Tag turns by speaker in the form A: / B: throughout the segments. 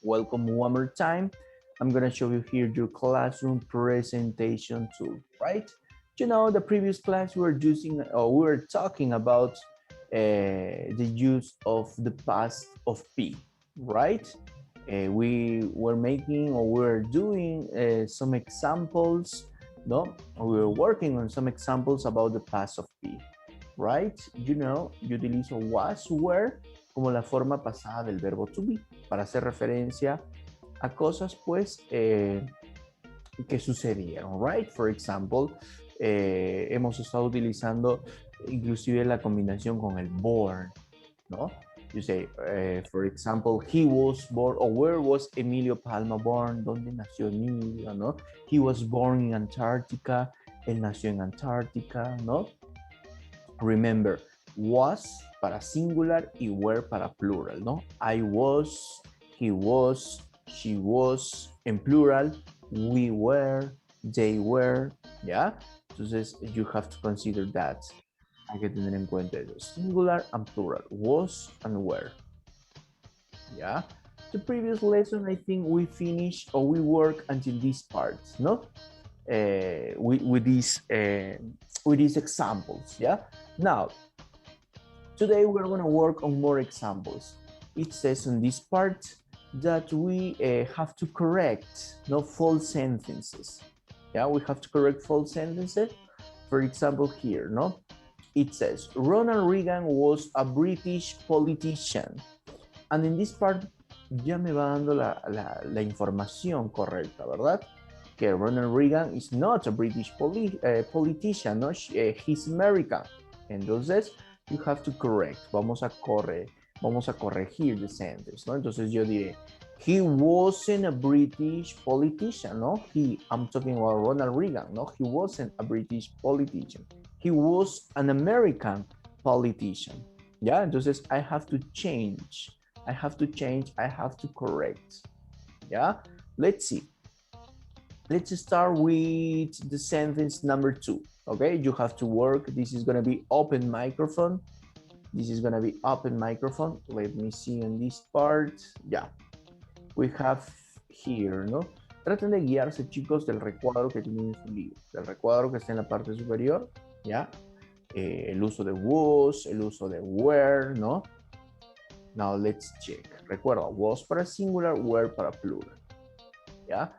A: Welcome one more time. I'm gonna show you here your classroom presentation tool, right? You know, the previous class we were using, or we were talking about the use of the past of P, right? We were making or we were doing some examples, no? We were working on some examples about the past of P, right? You know, yo utilizo was, were como la forma pasada del verbo to be para hacer referencia a cosas pues que sucedieron, right? For example, hemos estado utilizando inclusive la combinación con el born, ¿no? You say, for example, he was born, or where was Emilio Palma born? ¿Dónde nació Emilio, no? He was born in Antarctica, él nació en Antártica, ¿no? Remember, was para singular y were para plural, ¿no? I was, he was, she was, en plural, we were, they were, ¿ya? Entonces, you have to consider that. Hay que tener en cuenta eso. Singular and plural, was and were, ¿ya? The previous lesson, I think we finished or we work until this part, no? With these examples, yeah? Now, today we're going to work on more examples. It says in this part that we have to correct no false sentences. Yeah, we have to correct false sentences. For example, here, no? It says Ronald Reagan was a British politician. And in this part ya me va dando la información correcta, ¿verdad? Que Ronald Reagan is not a British politician, no? He's American. Entonces, you have to correct. Vamos a corregir the sentence, ¿no? Entonces yo diré, he wasn't a British politician, no? I'm talking about Ronald Reagan, no? He wasn't a British politician. He was an American politician. ¿Ya? Entonces, I have to change, I have to correct. ¿Ya? Let's see. Let's start with the sentence number 2. Okay, you have to work. This is gonna be open microphone. This is gonna be open microphone. Let me see on this part. Yeah, we have here, ¿no? Traten de guiarse, chicos, del recuadro que tienen en su libro, del recuadro que está en la parte superior, ¿ya? El uso de was, el uso de were, ¿no? Now let's check. Recuerda, was para singular, were para plural, ¿ya?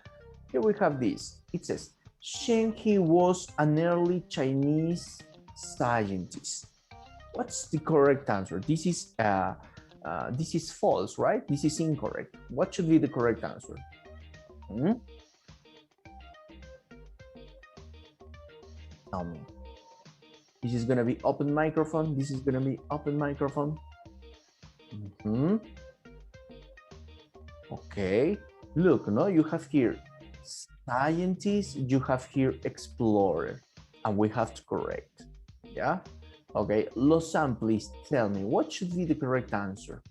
A: Here we have this. It says, Shen He was an early Chinese scientist. What's the correct answer? This is false, right? This is incorrect. What should be the correct answer? Tell me. This is gonna be open microphone. This is gonna be open microphone. Okay. Look, no, you have here scientist, you have here explorer, and we have to correct. Yeah. Okay, Lausanne, please tell me what should be the correct answer.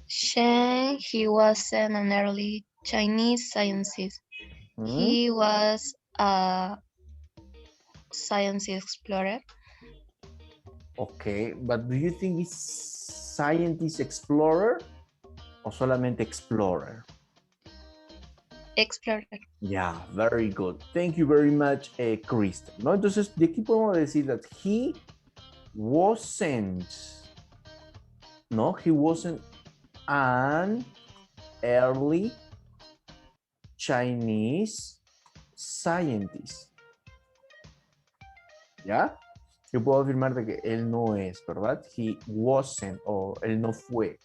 B: Shen, he was an early Chinese scientist. He was a science explorer.
A: Okay, but do you think it's scientist explorer o solamente explorer?
B: Explorer.
A: Yeah, very good. Thank you very much, Kristen. ¿No? Entonces, de aquí podemos decir that he wasn't, no, he wasn't an early Chinese scientist. ¿Ya? Yo puedo afirmar de que él no es, ¿verdad? He wasn't, o él no fue.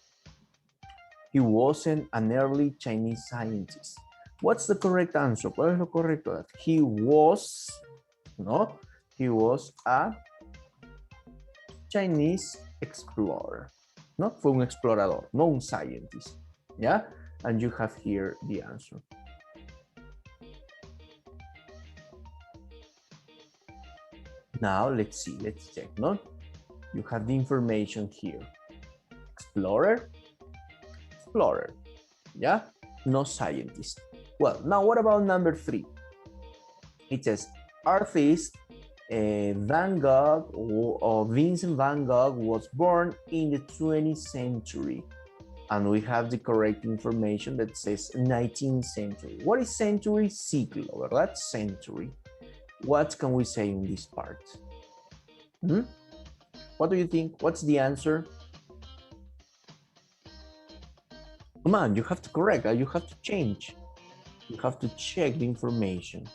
A: He wasn't an early Chinese scientist. What's the correct answer? ¿Cuál es lo correcto? He was, ¿no? He was a Chinese explorer. ¿No? Fue un explorador, no un scientist. ¿Ya? And you have here the answer. Now, let's see, let's check, no? You have the information here. Explorer, explorer, yeah? No scientist. Well, now what about number 3? It says, artist Van Gogh or Vincent Van Gogh was born in the 20th century. And we have the correct information that says 19th century. What is century? Siglo, ¿verdad? Century. What can we say in this part? What do you think? What's the answer? Come on, you have to correct, you have to change. You have to check the information.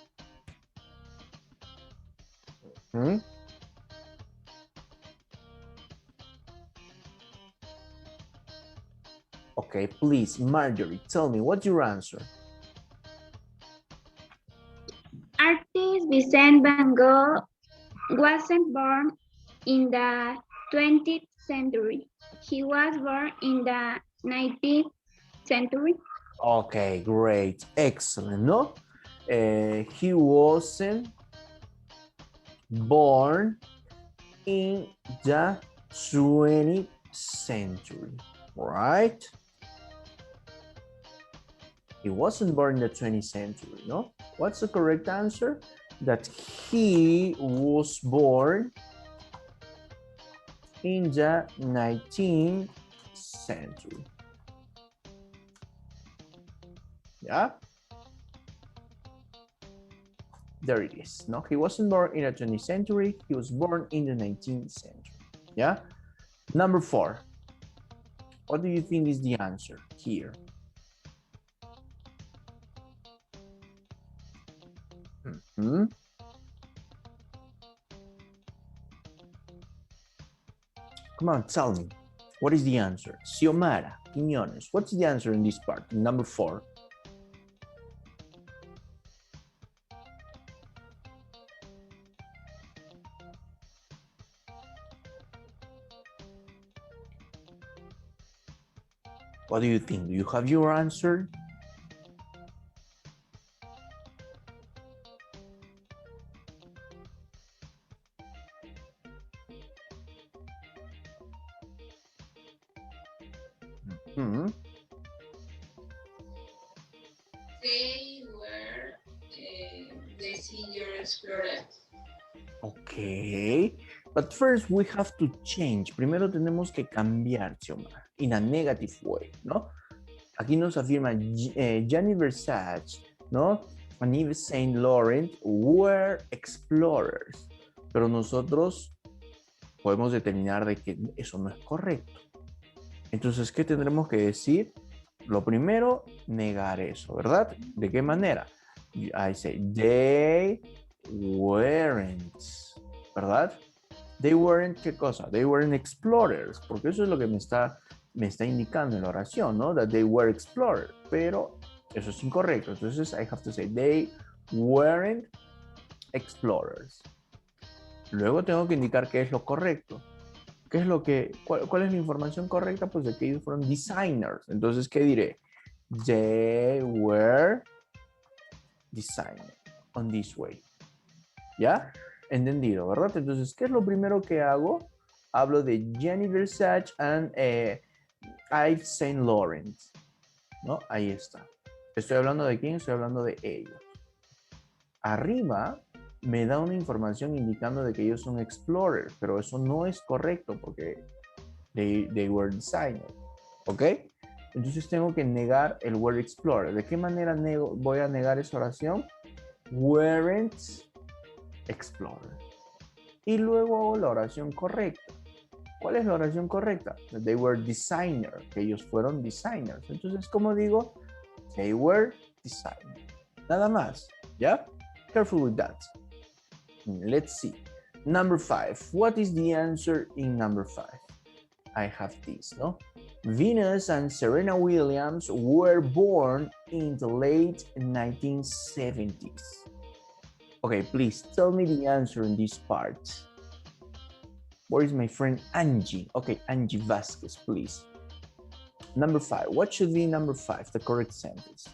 A: Okay, please, Marjorie, tell me, what's your answer?
C: Artist Vincent van Gogh wasn't born in the 20th century. He was born in the 19th century.
A: Okay, great, excellent, no? He wasn't born in the 20th century, right? He wasn't born in the 20th century, no? What's the correct answer? That he was born in the 19th century. Yeah? There it is. No, he wasn't born in the 20th century. He was born in the 19th century. Yeah? Number 4. What do you think is the answer here? Come on, tell me. What is the answer? Xiomara, Quiñones, what's the answer in this part? Number 4. What do you think? Do you have your answer?
D: They were the senior explorers.
A: Okay, but first we have to change. Primero tenemos que cambiar, Xiomara, in a negative way, ¿no? Aquí nos afirma Gianni Versace, ¿no? And Yves Saint Laurent were explorers. Pero nosotros podemos determinar de que eso no es correcto. Entonces, ¿qué tendremos que decir? Lo primero, negar eso, ¿verdad? ¿De qué manera? I say, they weren't, ¿verdad? They weren't, ¿qué cosa? They weren't explorers, porque eso es lo que me está indicando en la oración, ¿no? That they were explorers, pero eso es incorrecto. Entonces, I have to say, they weren't explorers. Luego tengo que indicar qué es lo correcto. ¿Qué es lo que, cuál es la información correcta? Pues de que ellos fueron designers. Entonces, ¿qué diré? They were designed on this way. ¿Ya? Entendido, ¿verdad? Entonces, ¿qué es lo primero que hago? Hablo de Gianni Versace and Yves Saint Laurent. ¿No? Ahí está. ¿Estoy hablando de quién? Estoy hablando de ellos. Arriba me da una información indicando de que ellos son explorers, pero eso no es correcto porque they were designers, ¿ok? Entonces tengo que negar el word explorer. ¿De qué manera voy a negar esa oración? Weren't explorer. Y luego hago la oración correcta. ¿Cuál es la oración correcta? They were designers, que ellos fueron designers. Entonces, ¿cómo digo? They were designers. Nada más, ¿ya? Careful with that. Let's see. Number 5. What is the answer in number 5? I have this, no? Venus and Serena Williams were born in the late 1970s. Okay, please tell me the answer in this part. Where is my friend Angie? Okay, Angie Vasquez, please. Number 5. What should be number 5, the correct sentence?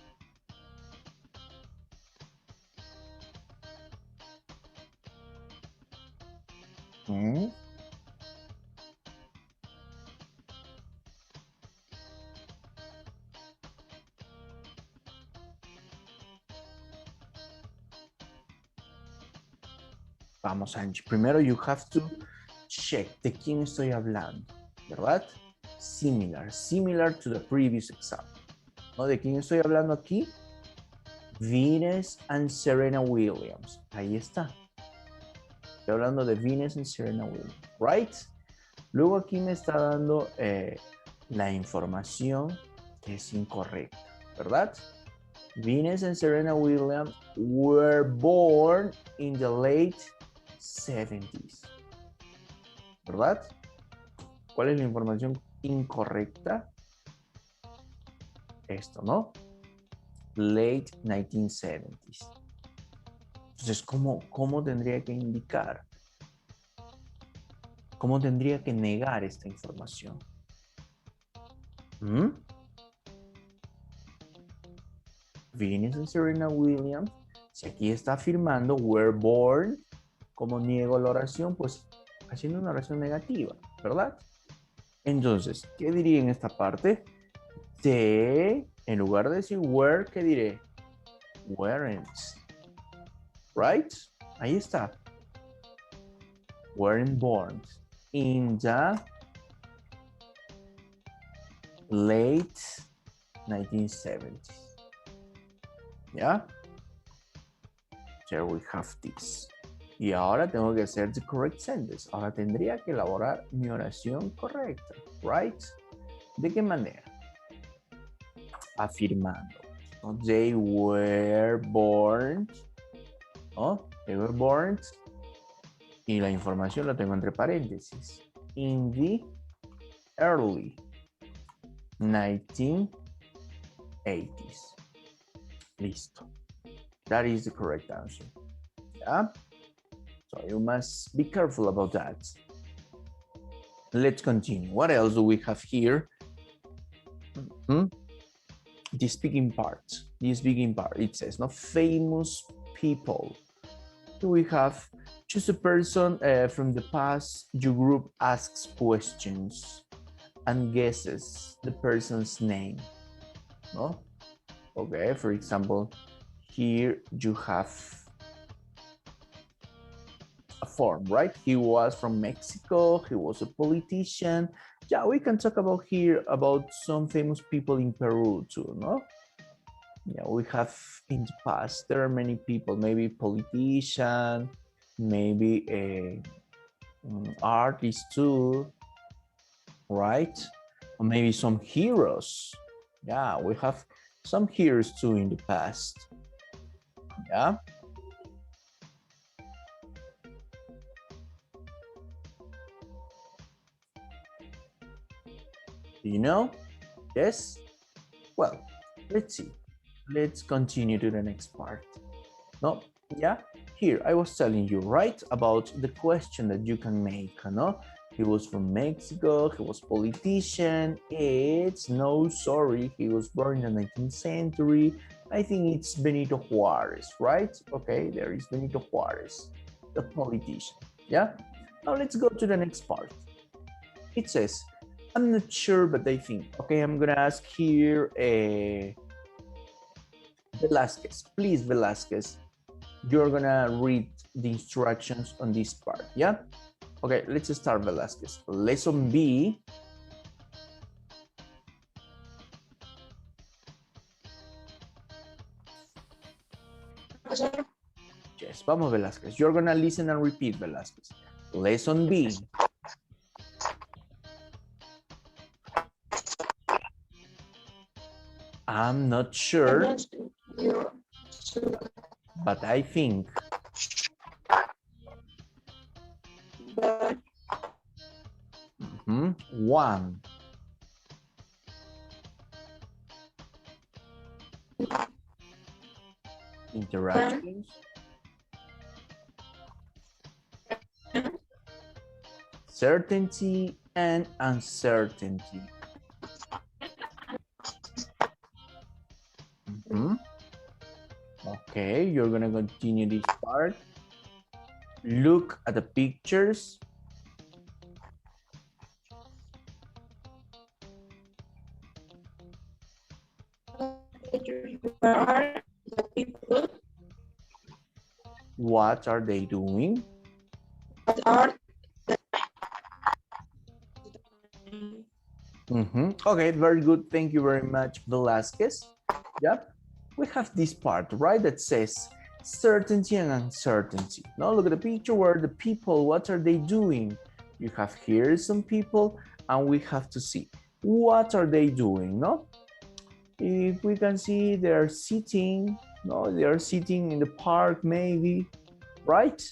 A: Vamos, Angie. Primero, you have to check de quién estoy hablando, ¿verdad? Similar to the previous example. ¿No? ¿De quién estoy hablando aquí? Venus and Serena Williams. Ahí está. Estoy hablando de Venus and Serena Williams, right? Luego aquí me está dando la información que es incorrecta, ¿verdad? Venus and Serena Williams were born in the late 70s. ¿Verdad? ¿Cuál es la información incorrecta? Esto, ¿no? Late 1970s. Entonces, ¿cómo tendría que indicar? ¿Cómo tendría que negar esta información? ¿Mm? Venus and Serena Williams, si aquí está afirmando were born, ¿cómo niego la oración? Pues haciendo una oración negativa, ¿verdad? Entonces, ¿qué diría en esta parte? En lugar de decir were, ¿qué diré? Weren't. Right? Ahí está. Weren't born in the late 1970s. ¿Ya? There we have this. Y ahora tengo que hacer the correct sentence. Ahora tendría que elaborar mi oración correcta. Right? ¿De qué manera? Afirmando. ¿No? They were born. ¿No? They were born. Y la información la tengo entre paréntesis. In the early 1980s. Listo. That is the correct answer. Yeah? So you must be careful about that. Let's continue. What else do we have here? The speaking part. It says, no, famous people. Do we have choose a person from the past? Your group asks questions and guesses the person's name. No? Okay, for example, here you have a form, right? He was from Mexico, he was a politician. Yeah, we can talk about here about some famous people in Peru too, no? Yeah, we have in the past, there are many people, maybe politician, maybe a artist too, right? Or maybe some heroes. Yeah, we have some heroes too in the past. Yeah. Do you know? Yes? Well, let's see. Let's continue to the next part. No? Yeah? Here, I was telling you, right? About the question that you can make, no? He was from Mexico, he was politician. It's no, sorry, he was born in the 19th century. I think it's Benito Juarez, right? Okay, there is Benito Juarez, the politician. Yeah? Now let's go to the next part. It says, I'm not sure, but I think. Okay, I'm gonna ask here Velasquez. Please, Velasquez, you're gonna read the instructions on this part, yeah? Okay, let's start, Velasquez. Lesson B. Yes, vamos, Velasquez. You're gonna listen and repeat, Velasquez. Lesson B. I'm not sure, but I think. One. Interactions. Certainty and uncertainty. Okay, you're gonna continue this part. Look at the pictures. What are they doing? Okay, very good. Thank you very much, Velasquez. Yep. We have this part, right, that says certainty and uncertainty. Now look at the picture where the people, what are they doing? You have here some people and we have to see what are they doing, no? If we can see they're sitting, no, they are sitting in the park maybe, right?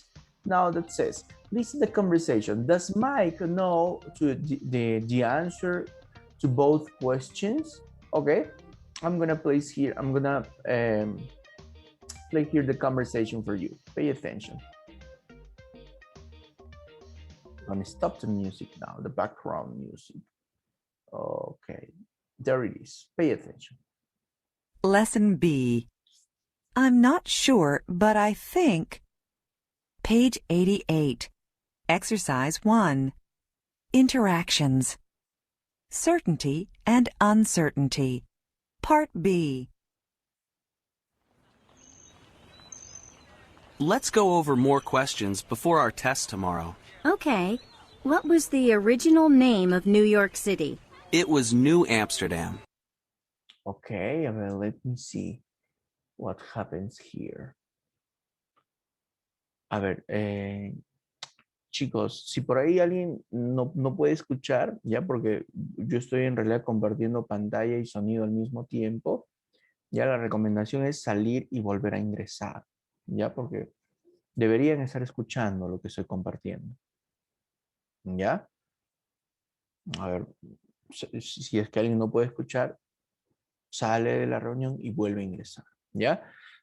A: Now that says, listen to the conversation. Does Mike know to the answer to both questions? Okay, I'm gonna place here, I'm gonna play here the conversation for you. Pay attention. I'm gonna stop the music now, the background music. Okay, there it is. Pay attention.
E: Lesson B. I'm not sure, but I think. Page 88. Exercise 1. Interactions. Certainty and uncertainty. Part B.
F: Let's go over more questions before our test tomorrow.
G: Okay. What was the original name of New York City?
F: It was New Amsterdam.
A: Okay, well, let me see what happens here. A ver, chicos, si por ahí alguien no puede escuchar, ya porque yo estoy en realidad compartiendo pantalla y sonido al mismo tiempo, ya la recomendación es salir y volver a ingresar, ya porque deberían estar escuchando lo que estoy compartiendo. ¿Ya? A ver, si es que alguien no puede escuchar, sale de la reunión y vuelve a ingresar, ¿ya?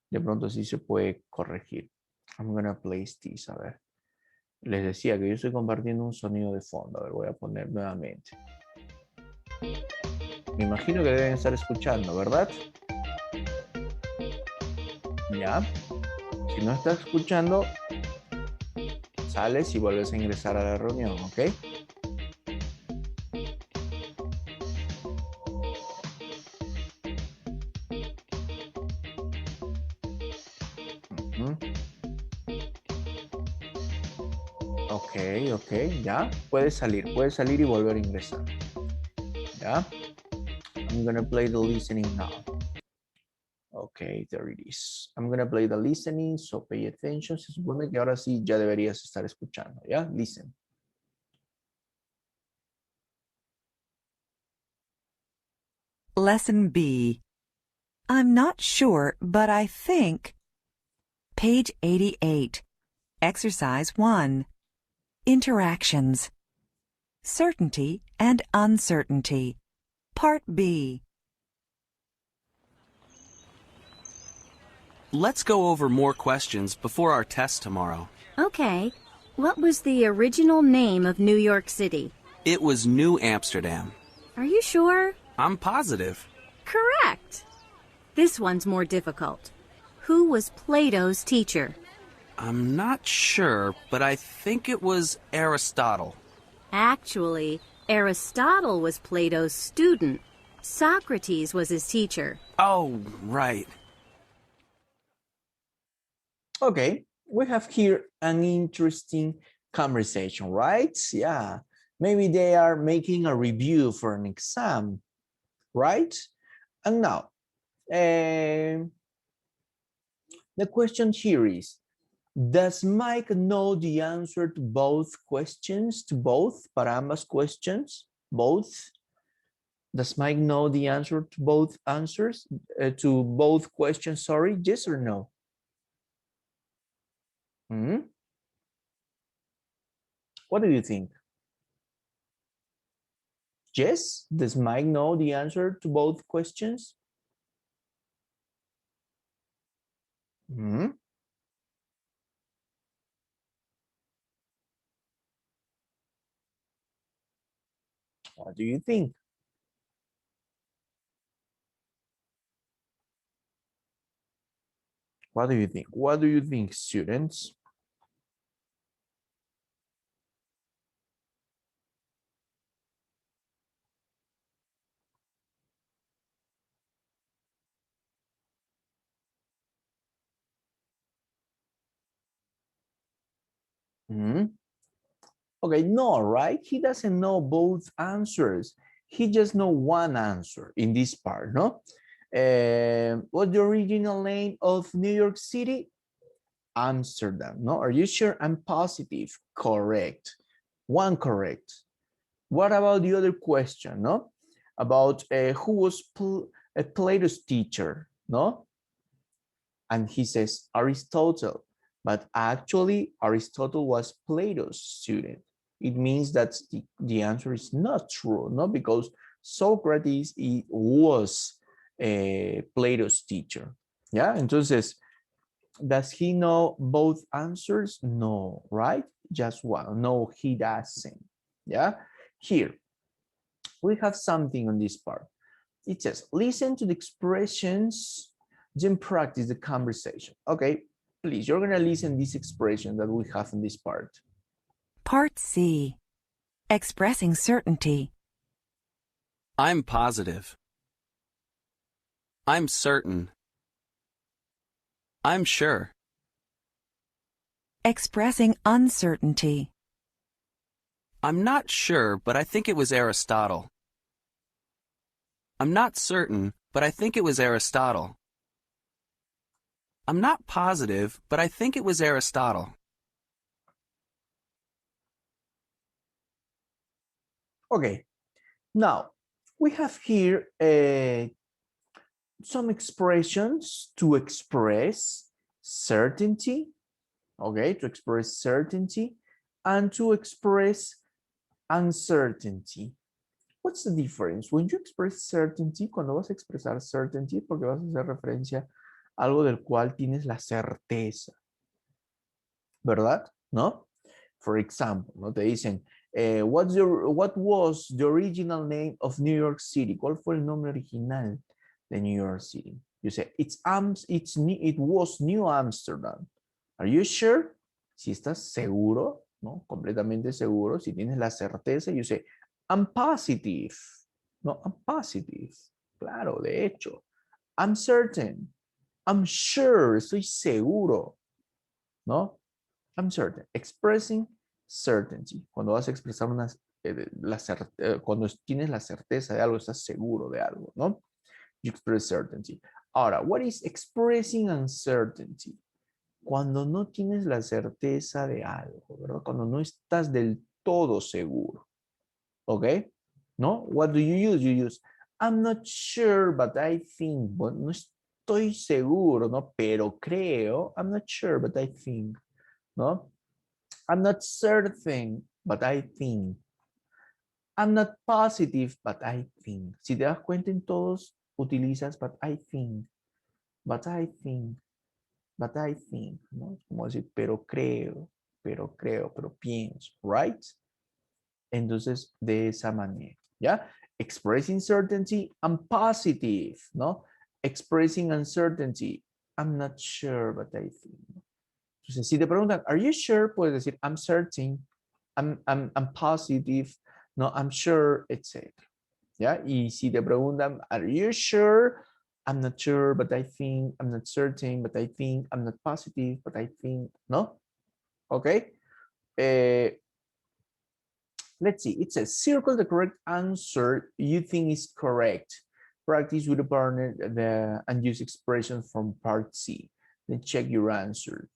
A: De pronto sí se puede corregir. I'm gonna place this, a ver. Les decía que yo estoy compartiendo un sonido de fondo. A ver, voy a poner nuevamente. Me imagino que deben estar escuchando, ¿verdad? Ya. Si no estás escuchando, sales y vuelves a ingresar a la reunión, ¿ok? Ok, ya. Puedes salir y volver a ingresar. Ya. I'm gonna play the listening now. Okay, there it is. I'm gonna play the listening, so pay attention. Se supone que ahora sí ya deberías estar escuchando, ¿ya? Listen.
E: Lesson B. I'm not sure, but I think. Page 88. Exercise 1. Interactions. Certainty and uncertainty. Part B.
F: Let's go over more questions before our test tomorrow.
G: Okay. What was the original name of New York City?
F: It was New Amsterdam.
G: Are you sure?
F: I'm positive.
G: Correct. This one's more difficult. Who was Plato's teacher?
F: I'm not sure, but I think it was Aristotle.
G: Actually, Aristotle was Plato's student. Socrates was his teacher.
F: Oh, right.
A: Okay, we have here an interesting conversation, right? Yeah, maybe they are making a review for an exam, right? And now, the question here is, does Mike know the answer to both questions, para ambas questions, both? Does Mike know the answer to both answers, to both questions, sorry, yes or no? What do you think? Yes? Does Mike know the answer to both questions? What do you think? What do you think? What do you think, students? Okay, no, right? He doesn't know both answers. he just know one answer in this part, no? What's the original name of New York City? Amsterdam, no? Are you sure? I'm positive. Correct. One correct. What about the other question, no? About who was Plato's teacher, no? And he says Aristotle, but actually Aristotle was Plato's student. It means that the answer is not true, no? Because Socrates was Plato's teacher. Yeah, entonces, does he know both answers? No, right? Just one. No, he doesn't. Yeah, here we have something on this part. It says, listen to the expressions, then practice the conversation. Okay, please, you're gonna listen this expression that we have in this part.
E: Part C. Expressing certainty.
F: I'm positive. I'm certain. I'm sure.
E: Expressing uncertainty.
F: I'm not sure, but I think it was Aristotle. I'm not certain, but I think it was Aristotle. I'm not positive, but I think it was Aristotle.
A: Okay, now we have here some expressions to express certainty, okay, to express certainty and to express uncertainty. What's the difference? When you express certainty, cuando vas a expresar certainty, porque vas a hacer referencia a algo del cual tienes la certeza, ¿verdad? ¿No? For example, ¿no? Te dicen, what was the original name of New York City? ¿Cuál fue el nombre original de New York City? You say, it was New Amsterdam. Are you sure? Si estás seguro, ¿no? Completamente seguro, si tienes la certeza, you say, I'm positive. No, I'm positive. Claro, de hecho. I'm certain. I'm sure. Estoy seguro. ¿No? I'm certain. Expressing certainty. Cuando vas a expresar cuando tienes la certeza de algo, estás seguro de algo, ¿no? You express certainty. Ahora, what is expressing uncertainty? Cuando no tienes la certeza de algo, ¿verdad? Cuando no estás del todo seguro. Okay, no? What do you use? You use, I'm not sure, but I think. Bueno, no estoy seguro, ¿no? Pero creo. I'm not sure, but I think. ¿No? I'm not certain, but I think. I'm not positive, but I think. Si te das cuenta, en todos utilizas but I think. But I think. But I think. ¿No? Como decir, pero creo, pero pienso, right? Entonces, de esa manera, ¿ya? Expressing certainty, I'm positive, ¿no? Expressing uncertainty, I'm not sure, but I think. Entonces, si te preguntan, are you sure? Puedes decir, I'm certain, I'm positive, no, I'm sure, etc. ¿Ya? Y si te preguntan, are you sure? I'm not sure, but I think, I'm not certain, but I think, I'm not positive, but I think, ¿no? Okay. Let's see, it says, circle the correct answer you think is correct. Practice with a partner and use expressions from part C. Then check your answer.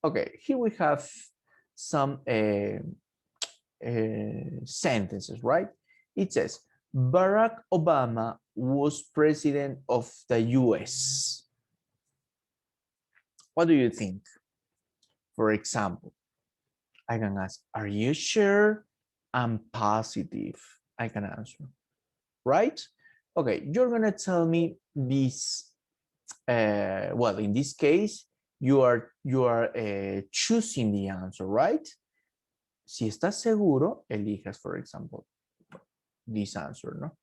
A: Okay, here we have some sentences, right? It says, Barack Obama was president of the US. What do you think? For example, I can ask, are you sure? I'm positive. I can answer, right? Okay, you're gonna tell me this. Well, in this case, you are choosing the answer, right? Si estás seguro, elijas, for example, this answer, ¿no?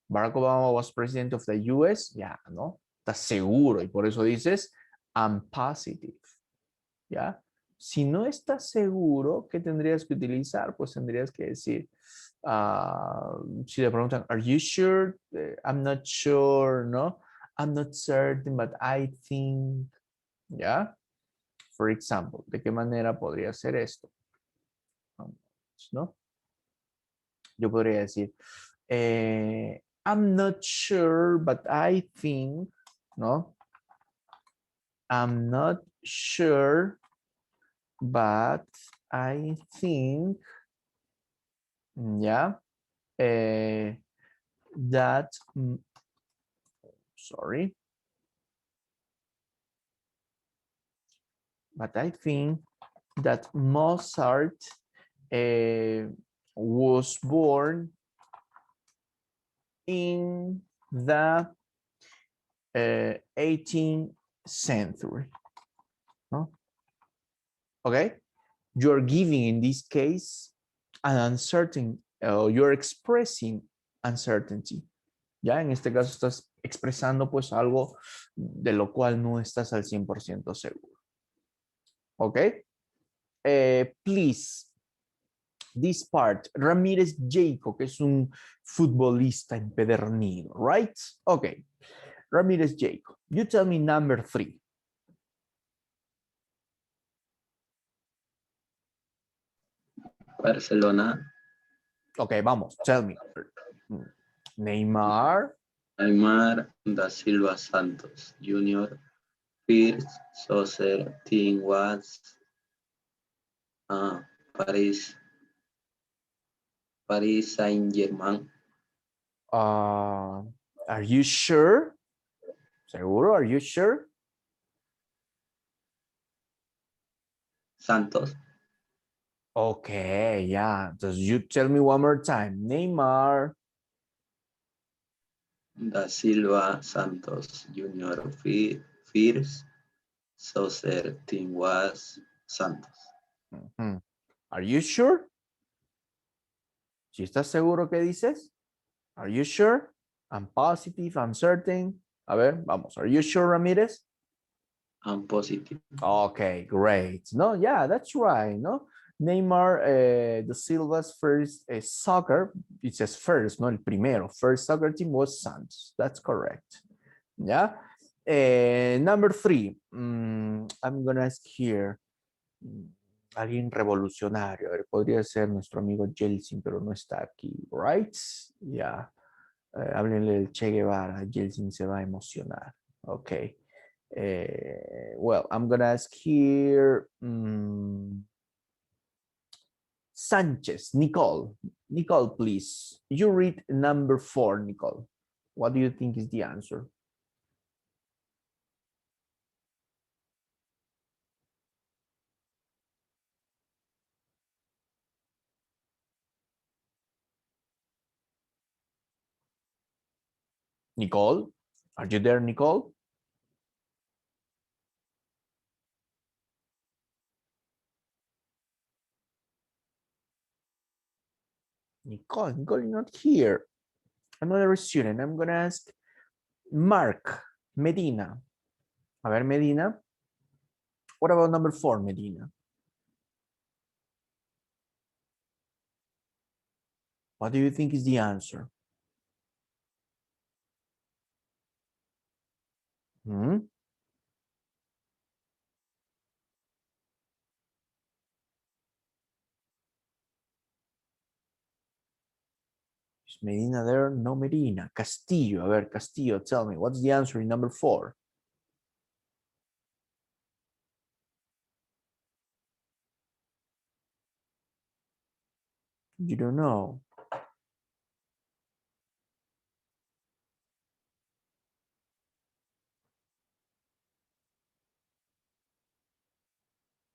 A: Barack Obama was president of the US. Ya, ¿no? Estás seguro y por eso dices, I'm positive. ¿Ya? Si no estás seguro, ¿qué tendrías que utilizar? Pues tendrías que decir, si te preguntan, are you sure? I'm not sure, ¿no? I'm not certain, but I think, ¿ya? For example, ¿de qué manera podría ser esto? ¿No? Yo podría decir, I'm not sure, but I think, no? I'm not sure, but I think, yeah, that, sorry, but I think that Mozart was born in the 18th century. No? Okay, you're giving in this case an uncertain, you're expressing uncertainty. Ya en este caso estás expresando pues algo de lo cual no estás al 100% seguro. Ok, please, this part, Ramírez Jacob, que es un futbolista empedernido, right? Okay, Ramírez Jacob, you tell me number 3.
H: Barcelona.
A: Okay, vamos, tell me. Neymar.
H: Neymar da Silva Santos Jr. First soccer team was Paris Saint-Germain.
A: Are you sure? ¿Seguro? Are you sure?
H: Santos.
A: Okay, yeah. Does you tell me one more time? Neymar.
H: Da Silva Santos Jr. First soccer team was Santos.
A: Are you sure? ¿Si estás seguro que dices? Are you sure? I'm positive, I'm certain. A ver, vamos. Are you sure, Ramírez?
H: I'm positive.
A: Okay, great. No, yeah, that's right. No, Neymar, the Silva's first soccer, it says first, no, el primero, first soccer team was Santos. That's correct. Yeah. Number 3, I'm gonna ask here. Alguien revolucionario. A ver, podría ser nuestro amigo Jelsin, pero no está aquí, right? Yeah. Háblenle del Che Guevara. Jelsin se va a emocionar. Okay. Well, I'm gonna ask here. Sanchez, Nicole. Nicole, please. You read number 4, Nicole. What do you think is the answer? Nicole? Are you there, Nicole? Nicole is not here. Another student. I'm gonna ask Mark Medina. A ver, Medina. What about number 4, Medina? What do you think is the answer? Is Medina there? No, Medina. Castillo. A ver, Castillo, tell me, what's the answer in number 4? You don't know.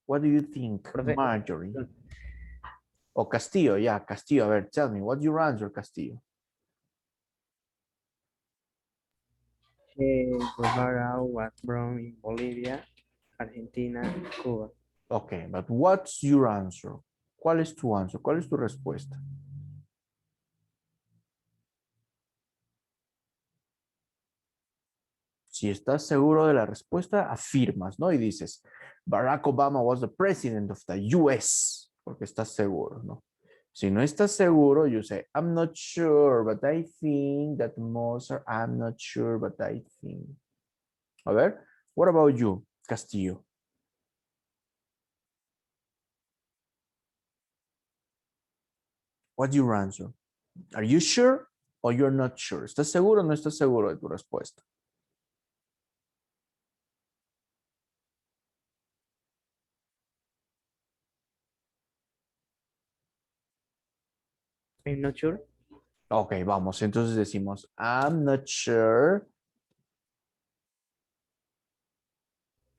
A: What do you think, Marjorie? Oh, Castillo, yeah, Castillo. A ver, tell me, what's your answer, Castillo?
I: Guevara was born in Bolivia, Argentina, Cuba.
A: Okay, but what's your answer? ¿Cuál es tu answer? ¿Cuál es tu respuesta? Si estás seguro de la respuesta, afirmas, ¿no? Y dices, Barack Obama was the president of the US, porque estás seguro, ¿no? Si no estás seguro, you say, I'm not sure, but I think that Mozart, I'm not sure, but I think. A ver, what about you, Castillo? What's your answer? Are you sure? Or you're not sure? ¿Estás seguro o no estás seguro de tu respuesta?
I: I'm not sure.
A: Ok, vamos. Entonces decimos, I'm not sure.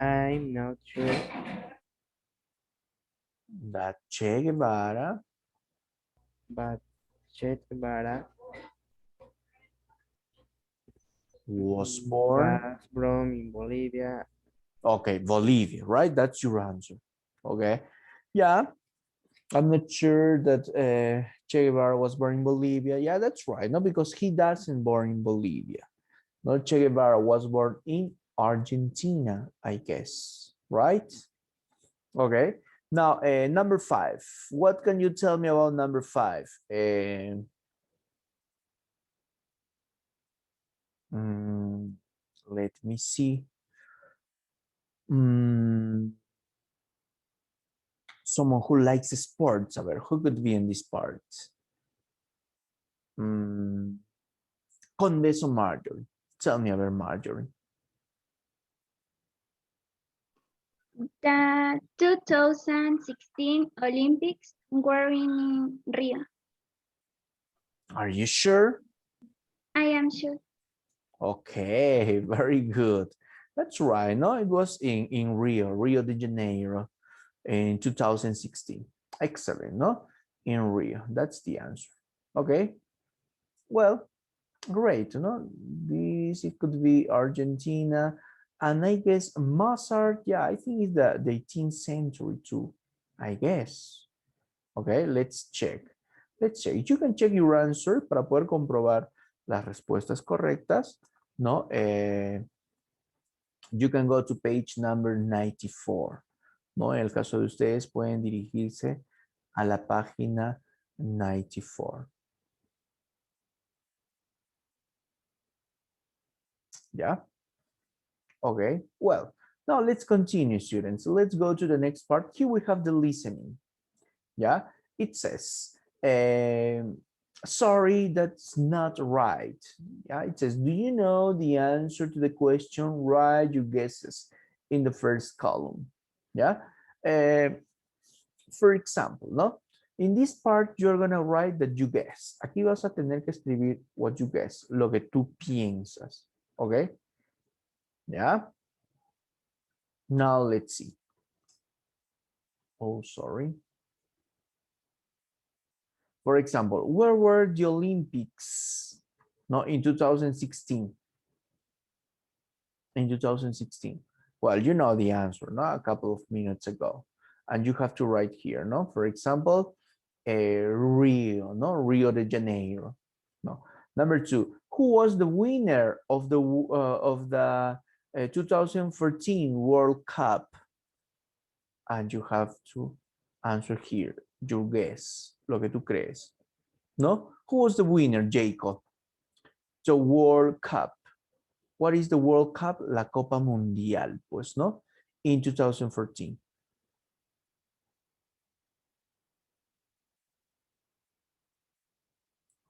I: I'm not sure
A: That Che Guevara
I: but Che Guevara
A: was born.
I: was born in Bolivia.
A: Okay, Bolivia, right? That's your answer. Okay. Yeah. I'm not sure that Che Guevara was born in Bolivia. Yeah, that's right. No, because he doesn't born in Bolivia. No, Che Guevara was born in Argentina, I guess. Right? Okay. Now, number 5. What can you tell me about number 5? Let me see. Someone who likes sports. A ver, who could be in this part? Condes or Marjorie? Tell me about Marjorie.
C: The 2016 Olympics were in Rio.
A: Are you sure?
C: I am sure.
A: Okay, very good. That's right. No, it was in Rio de Janeiro in 2016. Excellent, no? In Rio. That's the answer. Okay. Well, great. No, this it could be Argentina. And I guess Mozart, yeah, I think it's the 18th century too, I guess. Okay, let's check. Let's check. You can check your answer para poder comprobar las respuestas correctas, ¿no? You can go to page number 94, ¿no? En el caso de ustedes pueden dirigirse a la página 94. ¿Ya? Okay, well, now let's continue, students. Let's go to the next part. Here we have the listening. Yeah, it says, sorry, that's not right. Yeah, it says, do you know the answer to the question? Write your guesses in the first column. Yeah, for example, no? In this part, you're gonna write that you guess. Aquí vas a tener que escribir what you guess, lo que tú piensas. Okay? Yeah. Now let's see. Oh, sorry. For example, where were the Olympics? No, in 2016. In 2016. Well, you know the answer, no? A couple of minutes ago. And you have to write here, no? For example, Rio, no? Rio de Janeiro. No. Number 2, who was the winner of the 2014 World Cup? And you have to answer here, your guess, lo que tú crees. No? Who was the winner, Jacob? The World Cup. What is the World Cup? La Copa Mundial, pues, ¿no? In 2014.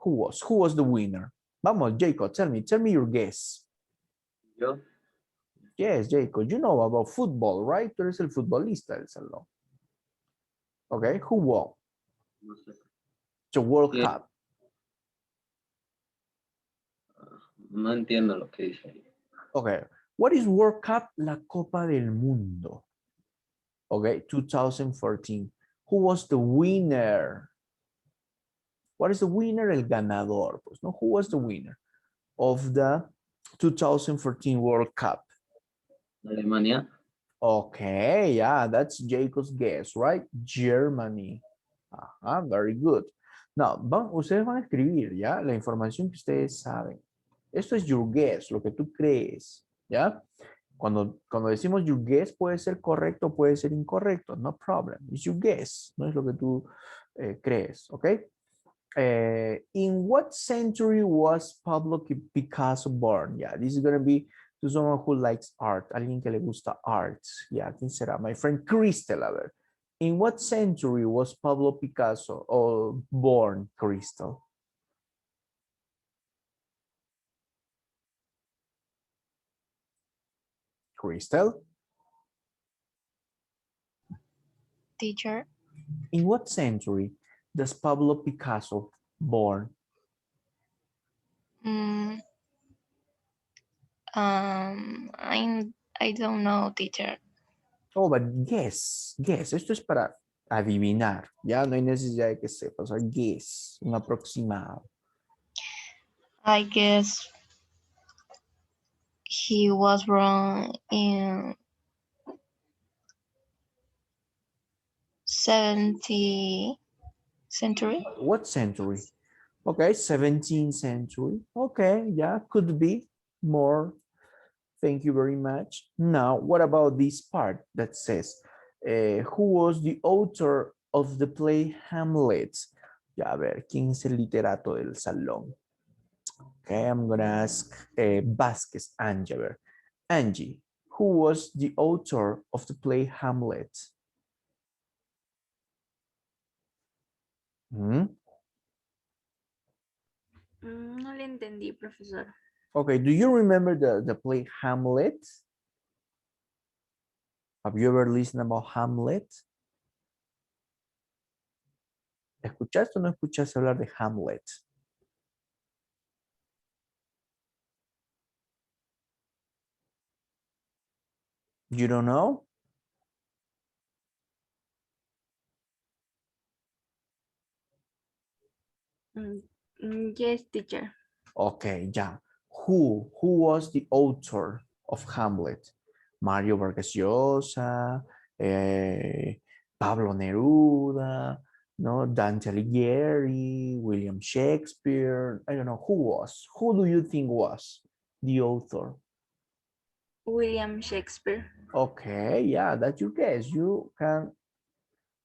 A: Who was the winner? Vamos, Jacob, tell me your guess.
H: Yo.
A: Yes, Jacob, you know about football, right? Tú eres el futbolista del salón. Okay, who won?
H: No sé.
A: The World
H: ¿Qué?
A: Cup.
H: No entiendo lo que dice ahí.
A: Okay, what is World Cup? La Copa del Mundo. Okay, 2014. Who was the winner? What is the winner? El ganador. Pues, ¿no? Who was the winner of the 2014 World Cup?
H: Alemania.
A: Okay, yeah, that's Jacob's guess, right? Germany. Very good. Now, ustedes van a escribir, ¿ya? La información que ustedes saben. Esto es your guess, lo que tú crees, ¿ya? Cuando decimos your guess, puede ser correcto, puede ser incorrecto, no problem. It's your guess, no es lo que tú crees, ¿ok? In what century was Pablo Picasso born? Yeah, this is going to be to someone who likes art, alguien que le gusta art. Yeah, ¿quién será? My friend Crystal, a ver. In what century was Pablo Picasso born, Crystal? Crystal,
B: Teacher,
A: in what century does Pablo Picasso born?
B: mm, I don't know, teacher.
A: Oh, but guess. Esto es para adivinar. Ya no hay necesidad de que sepas. O sea, guess, un aproximado.
B: I guess he was born in 70th century.
A: What century? Okay, 17th century. Okay, yeah, could be more. Thank you very much. Now, what about this part that says, who was the author of the play Hamlet? Ya, a ver, ¿quién es el literato del salón? Okay, I'm gonna ask Vasquez, Angie. A ver. Angie, who was the author of the play Hamlet? Hmm?
C: No le entendí, profesor.
A: Okay, do you remember the play Hamlet? Have you ever listened about Hamlet? ¿Escuchaste o no escuchaste hablar de Hamlet? You don't know?
C: Yes, teacher.
A: Okay, yeah. Who was the author of Hamlet? Mario Vargas Llosa, Pablo Neruda, no, Dante Alighieri, William Shakespeare. I don't know who was. Who do you think was the author?
C: William Shakespeare.
A: Okay, yeah, that's your guess. You can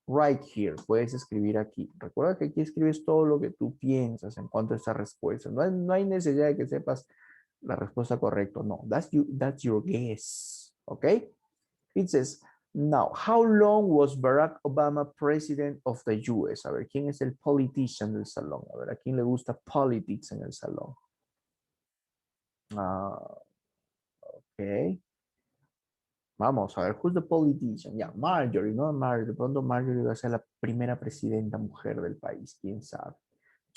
A: write here. Puedes escribir aquí. Recuerda que aquí escribes todo lo que tú piensas en cuanto a esta respuesta. No hay necesidad de que sepas la respuesta correcta. No, that's your guess. Okay? It says, now, how long was Barack Obama president of the US? A ver, ¿quién es el politician del salón? A ver, ¿a quién le gusta politics en el salón? Okay. Vamos a ver, who's the politician? Ya, Marjorie, ¿no? Marjorie, de pronto Marjorie va a ser la primera presidenta mujer del país, quién sabe.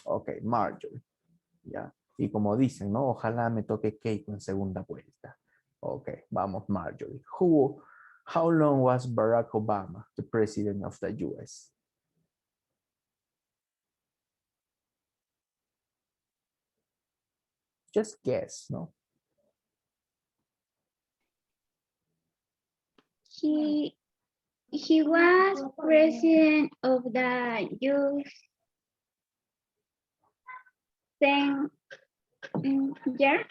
A: Ok, Marjorie. Ya. Y como dicen, ¿no? Ojalá me toque Kate en segunda vuelta. Ok, vamos, Marjorie. How long was Barack Obama the president of the US? Just guess, ¿no?
C: He was president of the youth 10 years.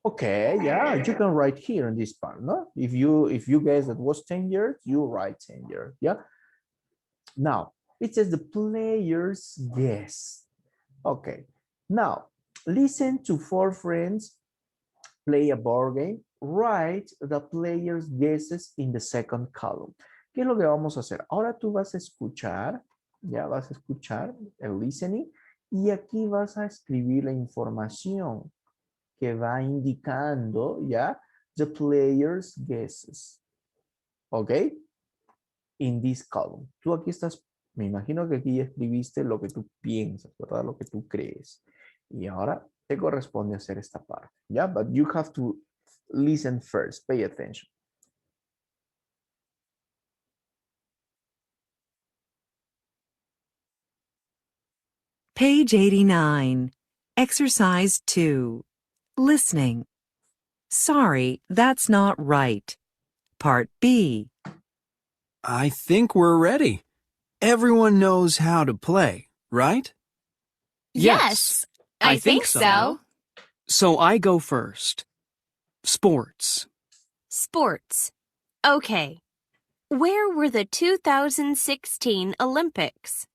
A: Okay, yeah, you can write here in this part, no? If you guess that was 10 years, you write 10 years, yeah? Now, it says the players guess. Okay, now, listen to four friends play a board game. Write the players guesses in the second column. ¿Qué es lo que vamos a hacer? Ahora tú vas a escuchar, ya vas a escuchar el listening, y aquí vas a escribir la información que va indicando, ya, the players guesses. ¿Ok? In this column. Tú aquí estás, me imagino que aquí ya escribiste lo que tú piensas, ¿verdad? Lo que tú crees. Y ahora te corresponde hacer esta parte, ¿ya? But you have to listen first, pay attention.
E: Page 89. Exercise 2. Listening. Sorry, that's not right. Part B.
J: I think we're ready. Everyone knows how to play, right?
G: Yes, I think so.
F: So I go first. Sports.
G: Sports. Okay. Where were the 2016 Olympics?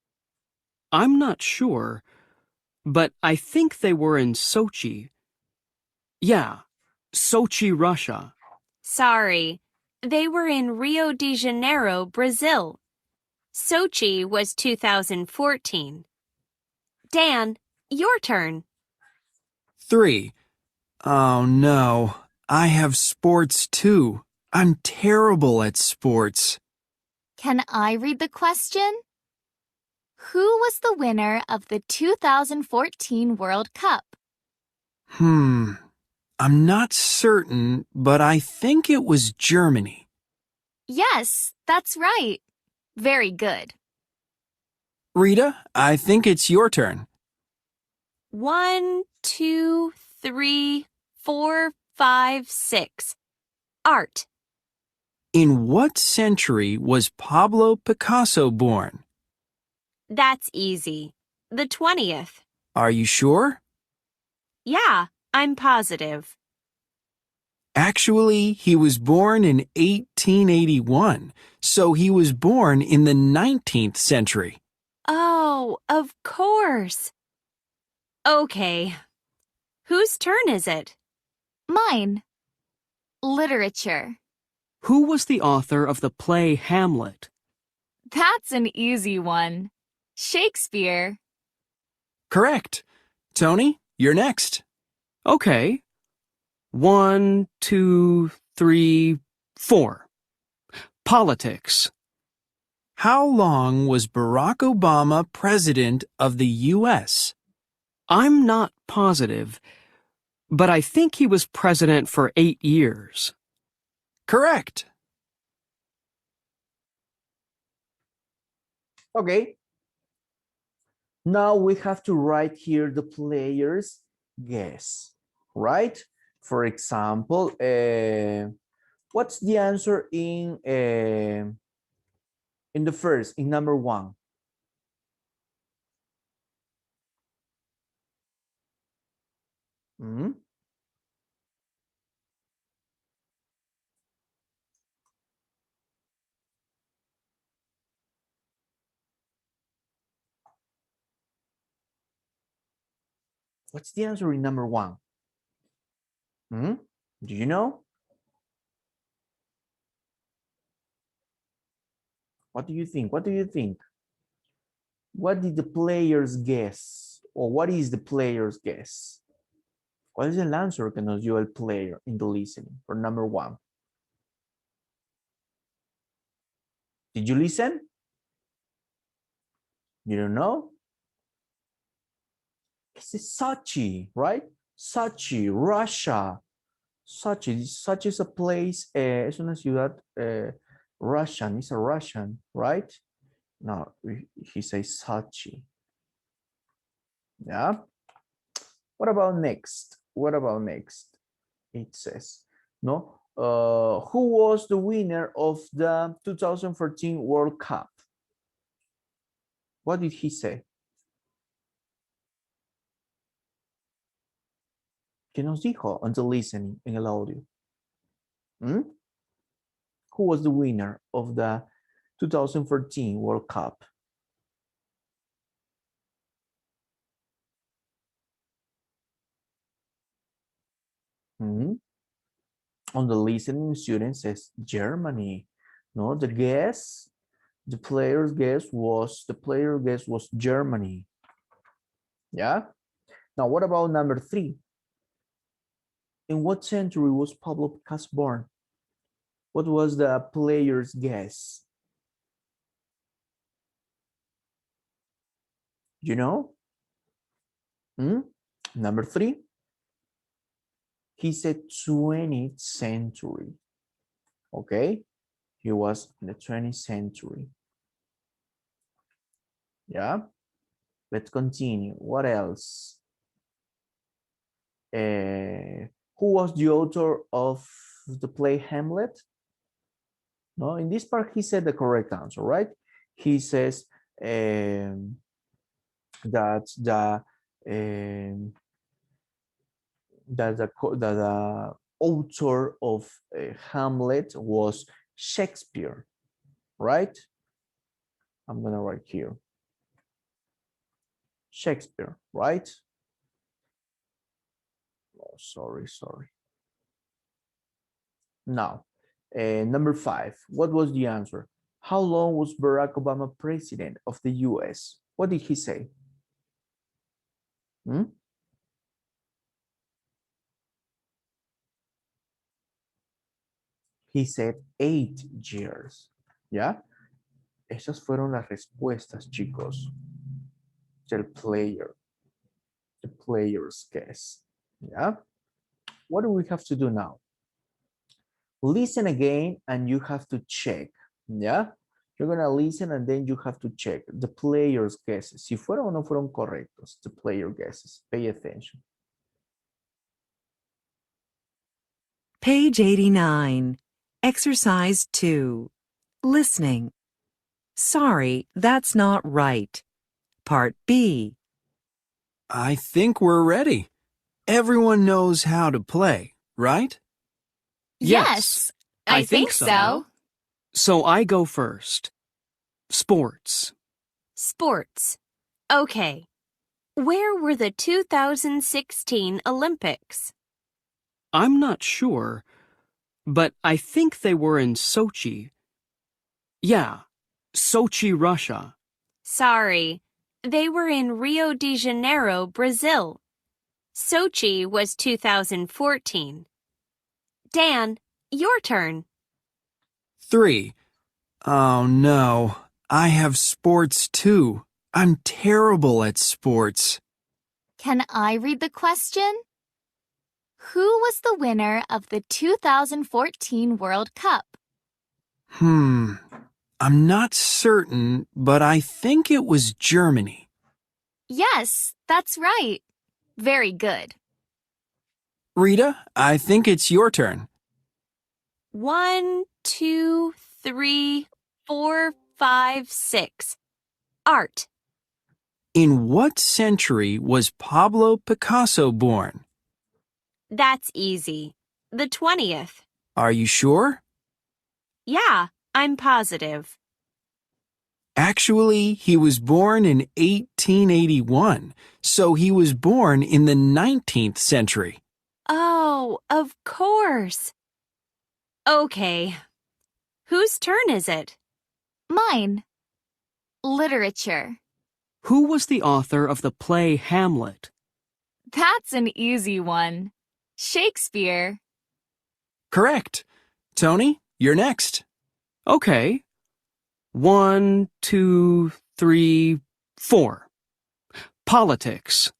F: I'm not sure, but I think they were in Sochi. Yeah, Sochi, Russia.
G: Sorry, they were in Rio de Janeiro, Brazil. Sochi was 2014. Dan, your turn.
J: 3. Oh no, I have sports too. I'm terrible at sports.
K: Can I read the question? Who was the winner of the 2014 World Cup?
J: I'm not certain, but I think it was Germany.
K: Yes, that's right. Very good.
J: Rita, I think it's your turn.
G: 1, 2, 3, 4, 5, 6. Art.
J: In what century was Pablo Picasso born?
G: That's easy. The 20th.
J: Are you sure?
G: Yeah, I'm positive.
J: Actually, he was born in 1881, so he was born in the 19th century.
G: Oh, of course. Okay. Whose turn is it?
K: Mine. Literature.
F: Who was the author of the play Hamlet?
K: That's an easy one. Shakespeare.
J: Correct. Tony, you're next.
F: Okay. 1, 2, 3, 4. Politics.
J: How long was Barack Obama president of the U.S.?
F: I'm not positive, but I think he was president for 8 years.
J: Correct.
A: Okay. Now we have to write here the player's guess, right? For example, what's the answer in the first, in number 1? What's the answer in number 1? Do you know? What do you think? What do you think? What did the players guess? Or what is the player's guess? ¿Cuál es el answer que nos dio el player in the listening for number 1? Did you listen? You don't know? This is Sochi, right? Sochi, Russia. Sochi is a place, es una ciudad Russian, it's a Russian, right? No, he says Sochi. Yeah. What about next? What about next? It says, no, who was the winner of the 2014 World Cup? What did he say? ¿Qué nos dijo on the listening en el audio? Who was the winner of the 2014 World Cup? On the listening, student says Germany. No, the player's guess was Germany. Yeah. Now, what about number 3? In what century was Pablo Picasso born? What was the player's guess? You know? Number 3. He said 20th century. Okay? He was in the 20th century. Yeah? Let's continue. What else? Who was the author of the play Hamlet? No, in this part, he said the correct answer, right? He says that the author of Hamlet was Shakespeare, right? I'm gonna write here. Shakespeare, right? Oh, sorry. Now, number 5, what was the answer? How long was Barack Obama president of the US? What did he say? He said 8 years. ¿Ya? Esas fueron las respuestas, chicos. Del player. The player's guess. ¿Ya? What do we have to do now? Listen again and you have to check. ¿Ya? You're going to listen and then you have to check the player's guesses. Si fueron o no fueron correctos, the player guesses. Pay attention.
E: Page 89. Exercise 2. Listening. Sorry, that's not right. Part B.
J: I think we're ready. Everyone knows how to play, right?
G: Yes, I think so.
F: So I go first. Sports.
G: Sports. Okay. Where were the 2016 Olympics?
F: I'm not sure, but I think they were in Sochi. Yeah, Sochi, Russia.
G: Sorry, they were in Rio de Janeiro, Brazil. Sochi was 2014. Dan, your turn.
J: 3. Oh no, I have sports too. I'm terrible at sports.
K: Can I read the question? Who was the winner of the 2014 World Cup?
J: I'm not certain, but I think it was Germany.
K: Yes, that's right. Very good.
J: Rita, I think it's your turn.
G: 1, 2, 3, 4, 5, 6. Art.
J: In what century was Pablo Picasso born?
G: That's easy. The 20th.
J: Are you sure?
G: Yeah, I'm positive.
J: Actually, he was born in 1881, so he was born in the 19th century.
G: Oh, of course. Okay. Whose turn is it?
K: Mine. Literature.
F: Who was the author of the play Hamlet?
K: That's an easy one. Shakespeare.
J: Correct. Tony, you're next.
F: Okay. 1, 2, 3, 4. Politics.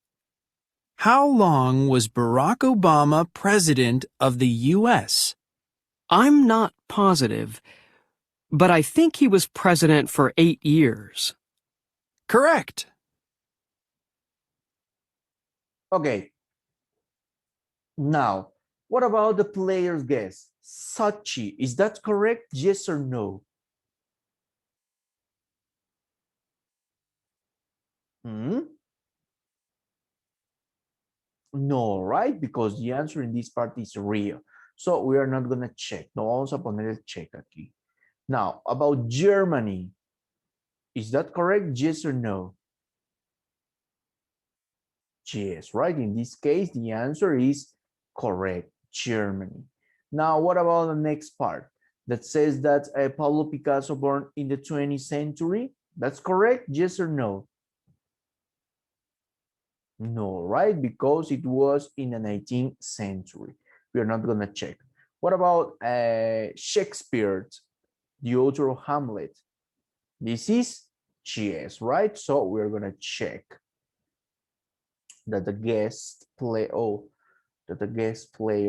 J: How long was Barack Obama president of the U.S.?
F: I'm not positive, but I think he was president for 8 years.
J: Correct.
A: Okay. Now, what about the player's guess? Sochi, is that correct? Yes or no? No, right? Because the answer in this part is Rio. So we are not going to check. No vamos a poner el check aquí. Now, about Germany. Is that correct? Yes or no? Yes, right? In this case, the answer is correct. Germany. Now, what about the next part that says that Pablo Picasso born in the 20th century? That's correct. Yes or no? No, right? Because it was in the 19th century. We are not going to check. What about Shakespeare, the author of Hamlet? This is yes, right? So we're going to check that the guest player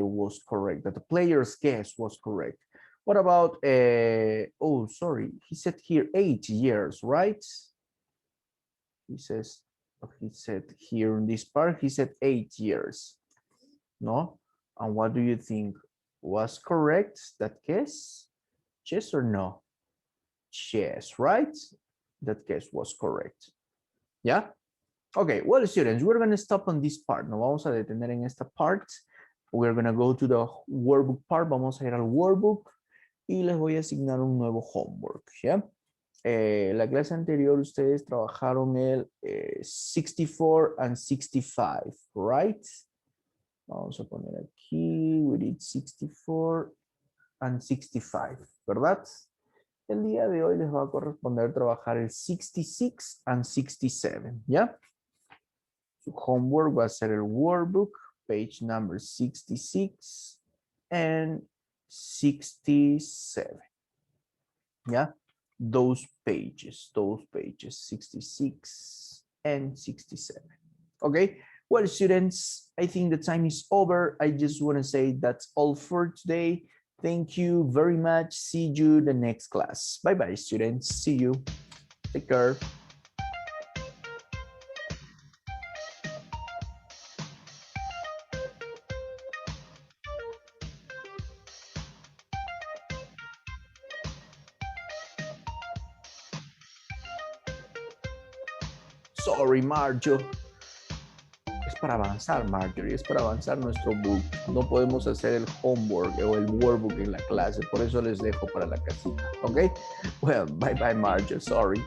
A: was correct, that the player's guess was correct. What about, oh, sorry, he said here 8 years, right? He said here in this part, he said 8 years, no? And what do you think? Was correct that guess? Yes or no? Yes, right? That guess was correct. Yeah? Okay, well, students, we're going to stop on this part. Nos vamos a detener en esta part. We're going to go to the workbook part. Vamos a ir al workbook y les voy a asignar un nuevo homework. ¿Ya? La clase anterior ustedes trabajaron el 64 and 65, right? Vamos a poner aquí, we did 64 and 65, ¿verdad? El día de hoy les va a corresponder trabajar el 66 and 67, ¿ya? Su homework va a ser el workbook, page number 66 and 67. Yeah, those pages, 66 and 67. Okay, well, students, I think the time is over. I just want to say that's all for today. Thank you very much. See you the next class. Bye-bye, students. See you. Take care. Sorry, Marjo. Es para avanzar, Marjorie, es para avanzar nuestro book. No podemos hacer el homework o el workbook en la clase, por eso les dejo para la casita, ¿ok? Well, bye bye, Marjo, sorry.